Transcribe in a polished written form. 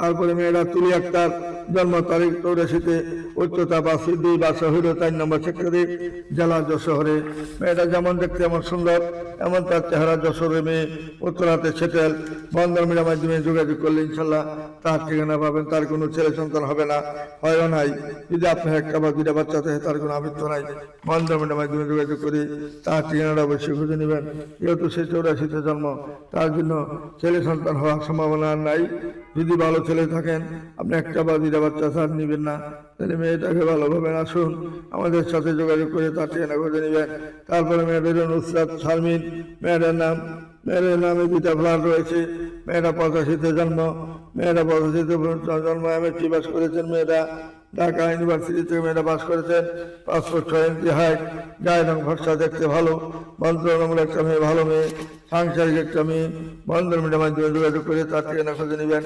তারপরে মেয়েরা তুলি আক্তার, জন্ম তারিখ 84-তে, উচ্চতা 5 2, বাসা হইল 4 নম্বর সেক্টরে, জেলা যশোরে। মেয়েটা যেমন দেখতে এমন সুন্দর, এমন তার চেহারা। যশোরের মেয়ে, উত্তরাতে সেটেল। বন্ধন মিডিয়ার মাধ্যমে যোগাযোগ করলে ইনশাল্লাহ তার ঠিকানা পাবেন। তার কোনো ছেলে সন্তান হবে না, হয়ও নাই। যদি আপনার একটা বা দুইটা বাচ্চা থাকে তার কোনো আবৃত্ত নাই, বন্ধন মিডিয়ার মাধ্যমে যোগাযোগ করে তার ঠিকানাটা অবশ্যই খুঁজে নেবেন। যেহেতু সে 84-তে জন্ম, তার জন্য ছেলে সন্তান হওয়ার সম্ভাবনা আর নাই। যদি ভালো ছেলে থাকেন, আপনি একটা বা দুইটা বাচ্চা ছাড় নিবেন না, তাহলে মেয়েটাকে ভালোভাবে আসুন, আমাদের সাথে যোগাযোগ করে তার ঠিকানা খুঁজে নেবেন। তারপরে মেয়েদের নুসরাত শারমিন, মেয়েটার নামে 2টা ফ্ল্যাট রয়েছে। মেয়েটা 85-তে জন্ম, MSc পাস করেছেন। মেয়েটা ঢাকা ইউনিভার্সিটি থেকে পাস করেছেন। 5 ফুট 6 ইঞ্চি হাইট, গায়ের রং ফর্সা, দেখতে ভালো, ভদ্রমূলক একটা মেয়ে, ভালো মেয়ে, সাংসারিক একটা মেয়ে। বন্ধন মিডিয়ার মাধ্যমে যোগাযোগ করে তার ঠিকানা খুঁজে নেবেন।